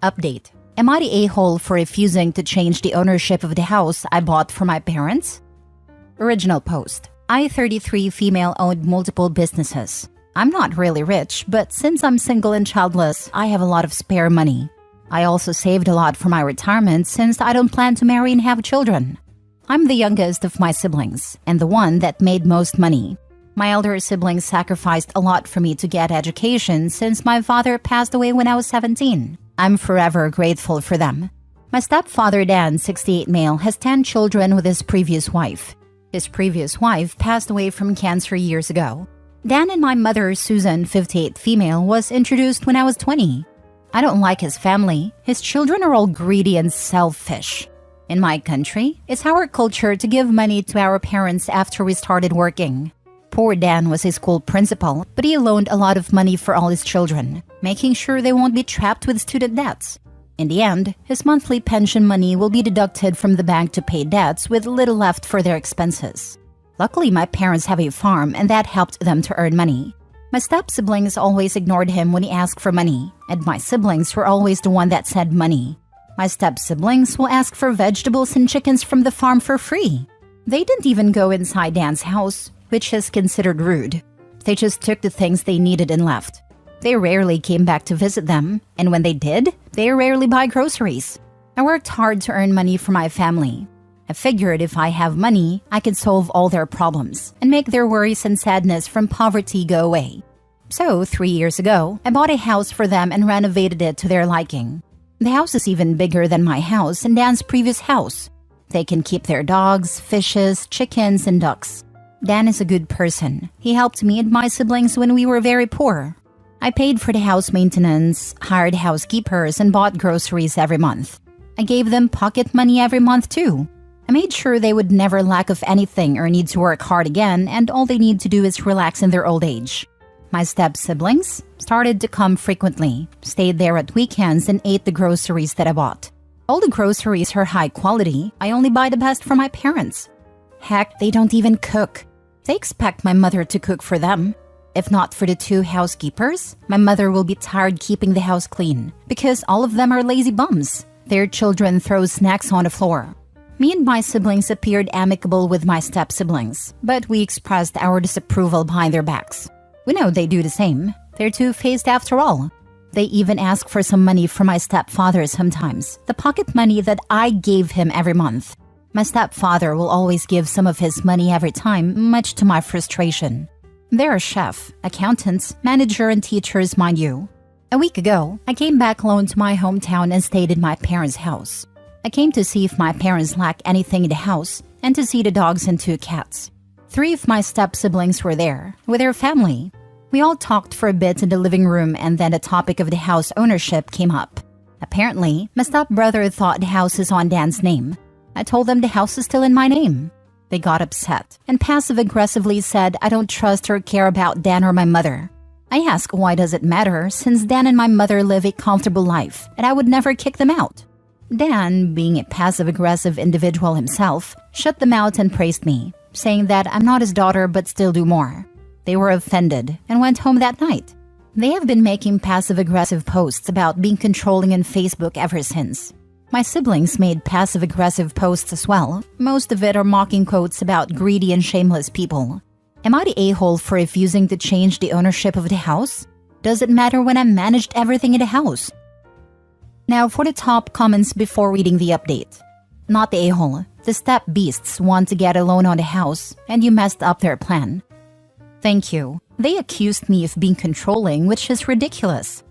Update. Am I the a-hole for refusing to change the ownership of the house I bought for my parents? Original post. I, 33, female, owned multiple businesses. I'm not really rich, but since I'm single and childless, I have a lot of spare money. I also saved a lot for my retirement since I don't plan to marry and have children. I'm the youngest of my siblings and the one that made most money. My elder siblings sacrificed a lot for me to get education since my father passed away when I was 17. I'm forever grateful for them. My stepfather, Dan, 68 male, has 10 children with his previous wife. His previous wife passed away from cancer years ago. Dan and my mother, Susan, 58 female, was introduced when I was 20. I don't like his family. His children are all greedy and selfish. In my country, it's our culture to give money to our parents after we started working. Poor Dan was a school principal, but he loaned a lot of money for all his children, making sure they won't be trapped with student debts. In the end, his monthly pension money will be deducted from the bank to pay debts with little left for their expenses. Luckily, my parents have a farm and that helped them to earn money. My step-siblings always ignored him when he asked for money, and my siblings were always the one that said money. My step-siblings will ask for vegetables and chickens from the farm for free. They didn't even go inside Dan's house, which is considered rude. They just took the things they needed and left. They rarely came back to visit them, and when they did, they rarely buy groceries. I worked hard to earn money for my family. I figured if I have money, I could solve all their problems and make their worries and sadness from poverty go away. So, 3 years ago, I bought a house for them and renovated it to their liking. The house is even bigger than my house and Dan's previous house. They can keep their dogs, fishes, chickens, and ducks. Dan is a good person. He helped me and my siblings when we were very poor. I paid for the house maintenance, hired housekeepers, and bought groceries every month. I gave them pocket money every month too. I made sure they would never lack of anything or need to work hard again, and all they need to do is relax in their old age. My step-siblings started to come frequently, stayed there at weekends, and ate the groceries that I bought. All the groceries are high quality. I only buy the best for my parents. Heck, they don't even cook. They expect my mother to cook for them. If not for the 2 housekeepers, my mother will be tired keeping the house clean because all of them are lazy bums. Their children throw snacks on the floor. Me and my siblings appeared amicable with my step-siblings, but we expressed our disapproval behind their backs. We know they do the same. They're two-faced after all. They even ask for some money from my stepfather sometimes, the pocket money that I gave him every month. My stepfather will always give some of his money every time, much to my frustration. They're a chef, accountants, manager, and teachers, mind you. A week ago, I came back alone to my hometown and stayed in my parents' house. I came to see if my parents lack anything in the house and to see the dogs and 2 cats. 3 of my step-siblings were there, with their family. We all talked for a bit in the living room and then the topic of the house ownership came up. Apparently, my stepbrother thought the house is on Dan's name. I told them the house is still in my name. They got upset and passive-aggressively said I don't trust or care about Dan or my mother. I asked why does it matter since Dan and my mother live a comfortable life and I would never kick them out. Dan, being a passive-aggressive individual himself, shut them out and praised me, saying that I'm not his daughter but still do more. They were offended and went home that night. They have been making passive-aggressive posts about being controlling on Facebook ever since. My siblings made passive-aggressive posts as well. Most of it are mocking quotes about greedy and shameless people. Am I the a-hole for refusing to change the ownership of the house? Does it matter when I managed everything in the house? Now for the top comments before reading the update. Not the a-hole. The step beasts want to get a loan on the house, and you messed up their plan. Thank you. They accused me of being controlling, which is ridiculous.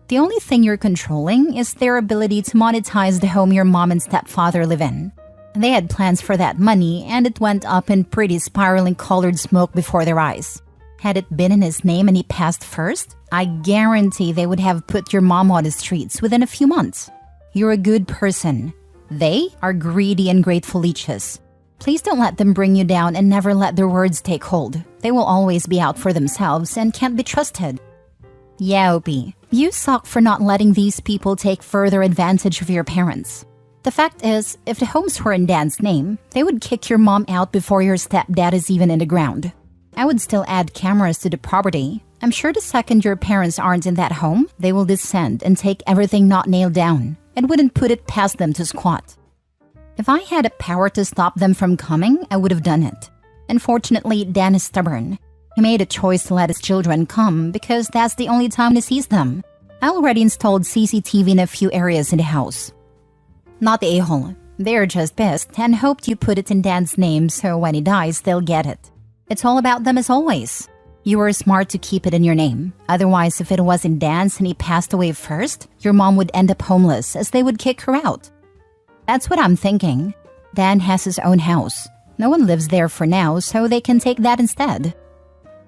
The only thing you're controlling is their ability to monetize the home your mom and stepfather live in. They had plans for that money and it went up in pretty spiraling colored smoke before their eyes. Had it been in his name and he passed first, I guarantee they would have put your mom on the streets within a few months. You're a good person. They are greedy and grateful leeches. Please don't let them bring you down and never let their words take hold. They will always be out for themselves and can't be trusted. Yeah, Opie, you suck for not letting these people take further advantage of your parents. The fact is, if the homes were in Dan's name, they would kick your mom out before your stepdad is even in the ground. I would still add cameras to the property. I'm sure the second your parents aren't in that home, they will descend and take everything not nailed down and wouldn't put it past them to squat. If I had a power to stop them from coming, I would have done it. Unfortunately, Dan is stubborn. He made a choice to let his children come because that's the only time he sees them. I already installed CCTV in a few areas in the house. Not the a-hole. They're just pissed and hoped you put it in Dan's name so when he dies, they'll get it. It's all about them as always. You were smart to keep it in your name. Otherwise, if it was in Dan's and he passed away first, your mom would end up homeless as they would kick her out. That's what I'm thinking. Dan has his own house. No one lives there for now, so they can take that instead.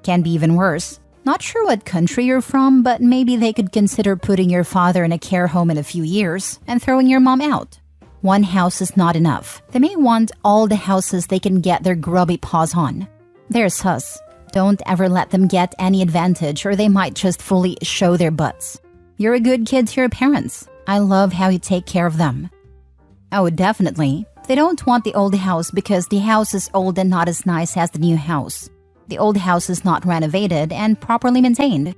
Can be even worse. Not sure what country you're from, but maybe they could consider putting your father in a care home in a few years and throwing your mom out. One house is not enough. They may want all the houses they can get their grubby paws on. They're sus. Don't ever let them get any advantage or they might just fully show their butts. You're a good kid to your parents. I love how you take care of them. Oh, definitely. They don't want the old house because the house is old and not as nice as the new house. The old house is not renovated and properly maintained.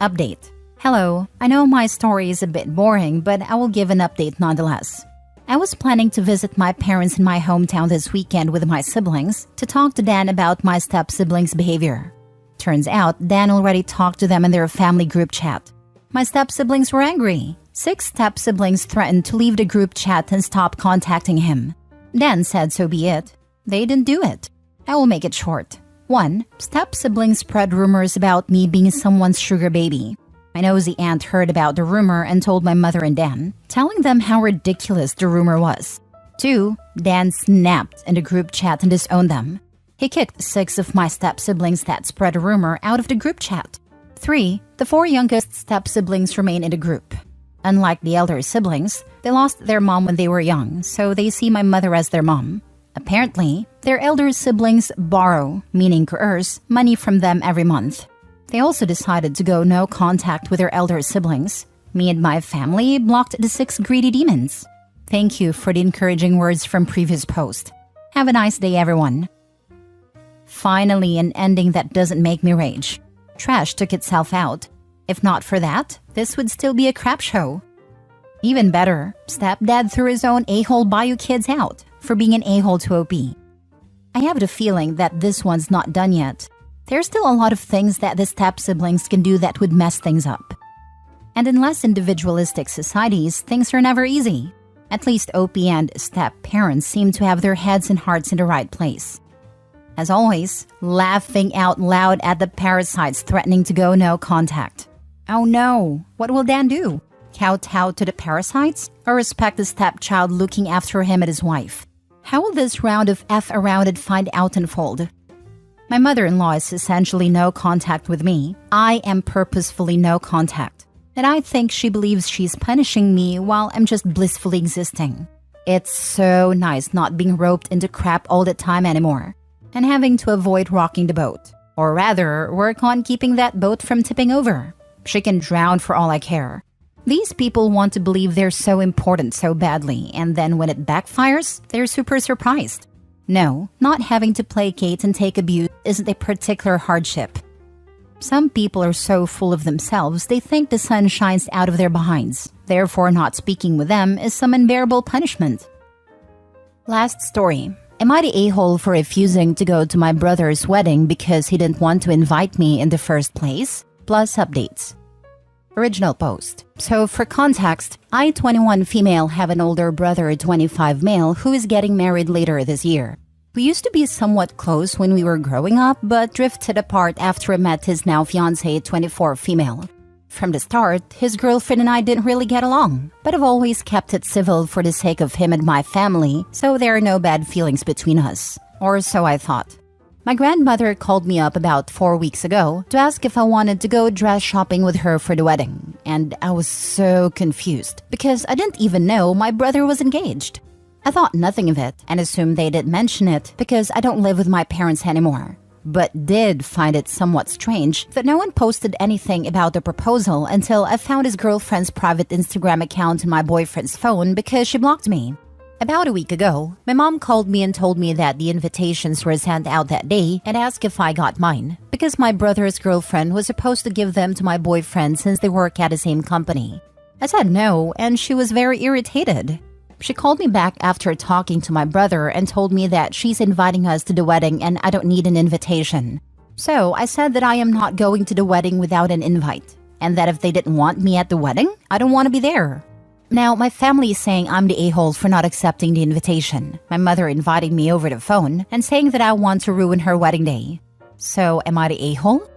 Update. Hello, I know my story is a bit boring, but I will give an update nonetheless. I was planning to visit my parents in my hometown this weekend with my siblings to talk to Dan about my step-siblings' behavior. Turns out, Dan already talked to them in their family group chat. My step-siblings were angry. 6 step-siblings threatened to leave the group chat and stop contacting him. Dan said so be it. They didn't do it. I will make it short. 1. Step-siblings spread rumors about me being someone's sugar baby. My nosy aunt heard about the rumor and told my mother and Dan, telling them how ridiculous the rumor was. 2. Dan snapped in the group chat and disowned them. He kicked 6 of my step-siblings that spread a rumor out of the group chat. 3. The 4 youngest step-siblings remain in the group. Unlike the elder siblings, they lost their mom when they were young, so they see my mother as their mom. Apparently, their elder siblings borrow, meaning coerce, money from them every month. They also decided to go no contact with their elder siblings. Me and my family blocked the 6 greedy demons. Thank you for the encouraging words from previous post. Have a nice day, everyone. Finally, an ending that doesn't make me rage. Trash took itself out. If not for that, this would still be a crap show. Even better, Stepdad threw his own a-hole Bayou kids out for being an a-hole to OP. I have the feeling that this one's not done yet. There's still a lot of things that the step-siblings can do that would mess things up. And in less individualistic societies, things are never easy. At least OP and step-parents seem to have their heads and hearts in the right place. As always, laughing out loud at the parasites threatening to go no contact. Oh no, what will Dan do? Kowtow to the parasites? Or respect the stepchild looking after him and his wife? How will this round of F-arounded find out unfold? My mother-in-law is essentially no contact with me. I am purposefully no contact. And I think she believes she's punishing me while I'm just blissfully existing. It's so nice not being roped into crap all the time anymore. And having to avoid rocking the boat. Or rather, work on keeping that boat from tipping over. She can drown for all I care. These people want to believe they're so important so badly, and then when it backfires, they're super surprised. No, not having to placate and take abuse isn't a particular hardship. Some people are so full of themselves they think the sun shines out of their behinds. Therefore, not speaking with them is some unbearable punishment. Last story. Am I the a-hole for refusing to go to my brother's wedding because he didn't want to invite me in the first place? Plus updates. Original post. So for context, I, 21 female, have an older brother, 25 male, who is getting married later this year. We used to be somewhat close when we were growing up, but drifted apart after I met his now fiancée, 24 female. From the start, his girlfriend and I didn't really get along, but I've always kept it civil for the sake of him and my family, so there are no bad feelings between us. Or so I thought. My grandmother called me up about 4 weeks ago to ask if I wanted to go dress shopping with her for the wedding, and I was so confused because I didn't even know my brother was engaged. I thought nothing of it and assumed they didn't mention it because I don't live with my parents anymore, but did find it somewhat strange that no one posted anything about the proposal until I found his girlfriend's private Instagram account in my boyfriend's phone because she blocked me. About a week ago, my mom called me and told me that the invitations were sent out that day and asked if I got mine, because my brother's girlfriend was supposed to give them to my boyfriend since they work at the same company. I said no, and she was very irritated. She called me back after talking to my brother and told me that she's inviting us to the wedding and I don't need an invitation. So I said that I am not going to the wedding without an invite, and that if they didn't want me at the wedding, I don't want to be there. Now, my family is saying I'm the a-hole for not accepting the invitation. My mother inviting me over the phone and saying that I want to ruin her wedding day. So, am I the a-hole?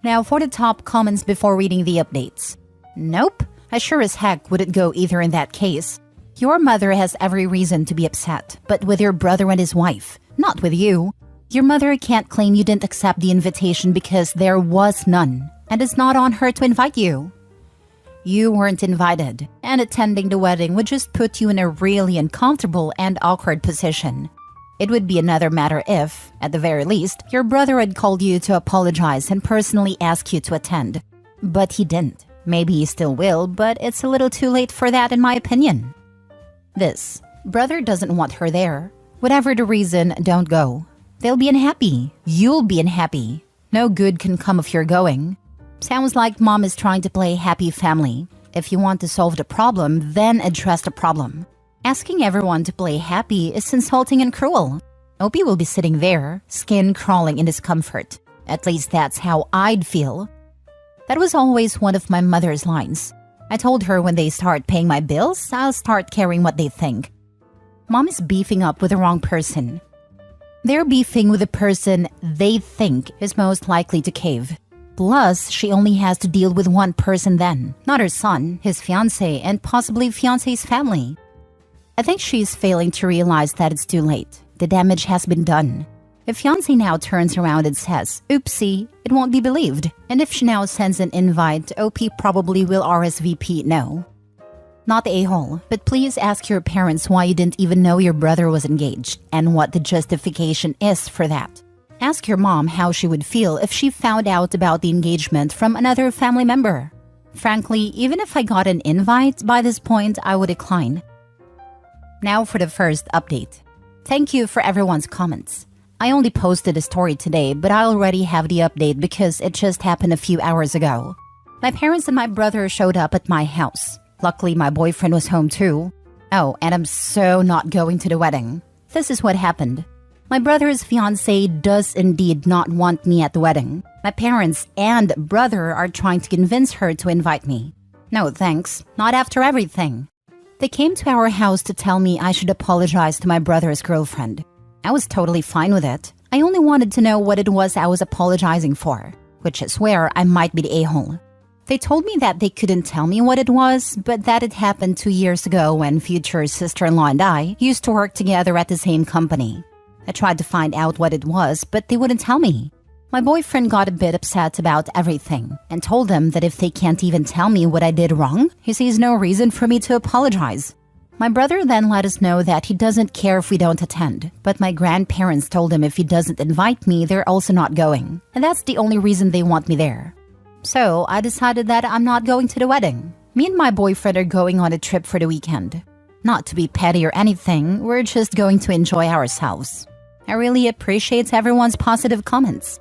Now, for the top comments before reading the updates. Nope, I sure as heck wouldn't go either in that case. Your mother has every reason to be upset, but with your brother and his wife, not with you. Your mother can't claim you didn't accept the invitation because there was none, and it's not on her to invite you. You weren't invited, and attending the wedding would just put you in a really uncomfortable and awkward position. It would be another matter if, at the very least, your brother had called you to apologize and personally ask you to attend. But he didn't. Maybe he still will, but it's a little too late for that in my opinion. This, brother doesn't want her there. Whatever the reason, don't go. They'll be unhappy. You'll be unhappy. No good can come of your going. Sounds like mom is trying to play happy family. If you want to solve the problem, then address the problem. Asking everyone to play happy is insulting and cruel. Opie will be sitting there, skin crawling in discomfort. At least that's how I'd feel. That was always one of my mother's lines. I told her when they start paying my bills, I'll start caring what they think. Mom is beefing up with the wrong person. They're beefing with the person they think is most likely to cave. Plus, she only has to deal with one person then, not her son, his fiancé, and possibly fiancé's family. I think she's failing to realize that it's too late. The damage has been done. If fiancé now turns around and says, oopsie, it won't be believed. And if she now sends an invite, OP probably will RSVP no. Not the a-hole, but please ask your parents why you didn't even know your brother was engaged and what the justification is for that. Ask your mom how she would feel if she found out about the engagement from another family member. Frankly, even if I got an invite, by this point I would decline. Now for the first update. Thank you for everyone's comments. I only posted a story today, but I already have the update because it just happened a few hours ago. My parents and my brother showed up at my house. Luckily, my boyfriend was home too. Oh, and I'm so not going to the wedding. This is what happened. My brother's fiancé does indeed not want me at the wedding. My parents and brother are trying to convince her to invite me. No thanks, not after everything. They came to our house to tell me I should apologize to my brother's girlfriend. I was totally fine with it. I only wanted to know what it was I was apologizing for, which is where I might be the a-hole. They told me that they couldn't tell me what it was, but that it happened 2 years ago when future sister-in-law and I used to work together at the same company. I tried to find out what it was, but they wouldn't tell me. My boyfriend got a bit upset about everything and told them that if they can't even tell me what I did wrong, he sees no reason for me to apologize. My brother then let us know that he doesn't care if we don't attend, but my grandparents told him if he doesn't invite me, they're also not going, and that's the only reason they want me there. So I decided that I'm not going to the wedding. Me and my boyfriend are going on a trip for the weekend. Not to be petty or anything, we're just going to enjoy ourselves. I really appreciate everyone's positive comments.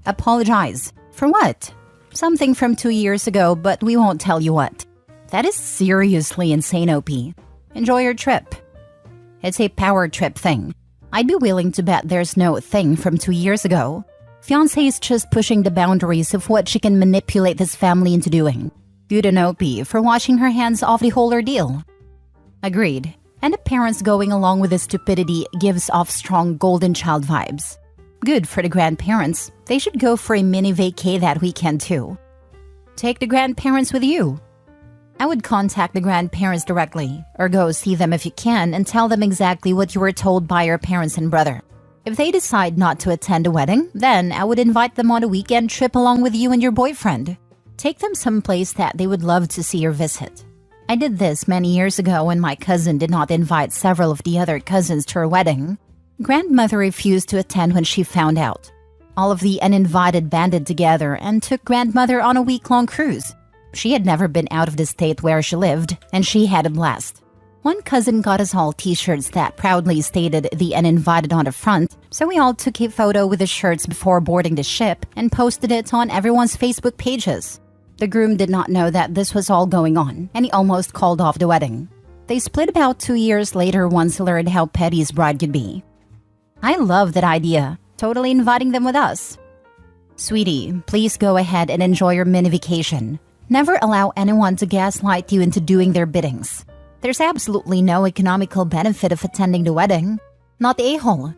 Apologize. For what? Something from 2 years ago, but we won't tell you what. That is seriously insane, OP. Enjoy your trip. It's a power trip thing. I'd be willing to bet there's no thing from 2 years ago. Fiancé is just pushing the boundaries of what she can manipulate this family into doing. Good on OP for washing her hands off the whole ordeal. Agreed. And the parents going along with the stupidity gives off strong golden child vibes. Good for the grandparents. They should go for a mini vacay that weekend too. Take the grandparents with you. I would contact the grandparents directly, or go see them if you can and tell them exactly what you were told by your parents and brother. If they decide not to attend a wedding, then I would invite them on a weekend trip along with you and your boyfriend. Take them someplace that they would love to see or visit. I did this many years ago when my cousin did not invite several of the other cousins to her wedding. Grandmother refused to attend when she found out. All of the uninvited banded together and took grandmother on a week-long cruise. She had never been out of the state where she lived, and she had a blast. One cousin got us all t-shirts that proudly stated "The Uninvited" on the front, so we all took a photo with the shirts before boarding the ship and posted it on everyone's Facebook pages. The groom did not know that this was all going on, and he almost called off the wedding. They split about 2 years later once he learned how petty his bride could be. I love that idea, totally inviting them with us. Sweetie, please go ahead and enjoy your mini vacation. Never allow anyone to gaslight you into doing their biddings. There's absolutely no economical benefit of attending the wedding. Not the a-hole.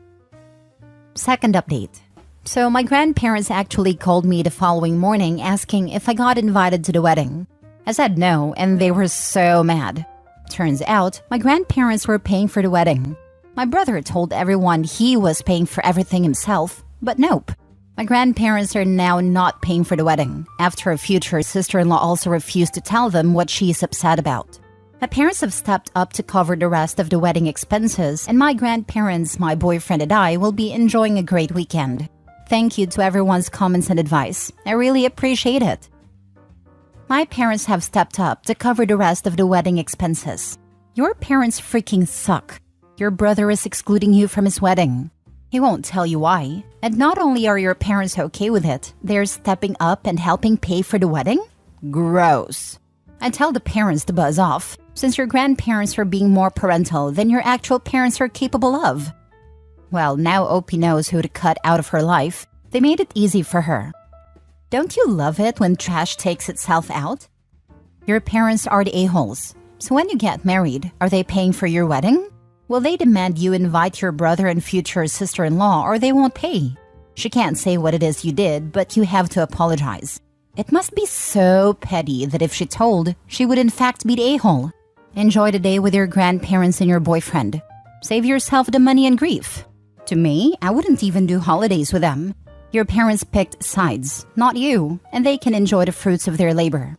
Second update. So my grandparents actually called me the following morning asking if I got invited to the wedding. I said no, and they were so mad. Turns out, my grandparents were paying for the wedding. My brother told everyone he was paying for everything himself, but nope. My grandparents are now not paying for the wedding, after a future sister-in-law also refused to tell them what she is upset about. My parents have stepped up to cover the rest of the wedding expenses, and my grandparents, my boyfriend, and I will be enjoying a great weekend. Thank you to everyone's comments and advice. I really appreciate it. My parents have stepped up to cover the rest of the wedding expenses. Your parents freaking suck. Your brother is excluding you from his wedding. He won't tell you why. And not only are your parents okay with it, they're stepping up and helping pay for the wedding? Gross. I tell the parents to buzz off, since your grandparents are being more parental than your actual parents are capable of. Well, now Opie knows who to cut out of her life. They made it easy for her. Don't you love it when trash takes itself out? Your parents are the a-holes. So when you get married, are they paying for your wedding? Will they demand you invite your brother and future sister-in-law, or they won't pay? She can't say what it is you did, but you have to apologize. It must be so petty that if she told, she would in fact be the a-hole. Enjoy the day with your grandparents and your boyfriend. Save yourself the money and grief. To me, I wouldn't even do holidays with them. Your parents picked sides, not you, and they can enjoy the fruits of their labor.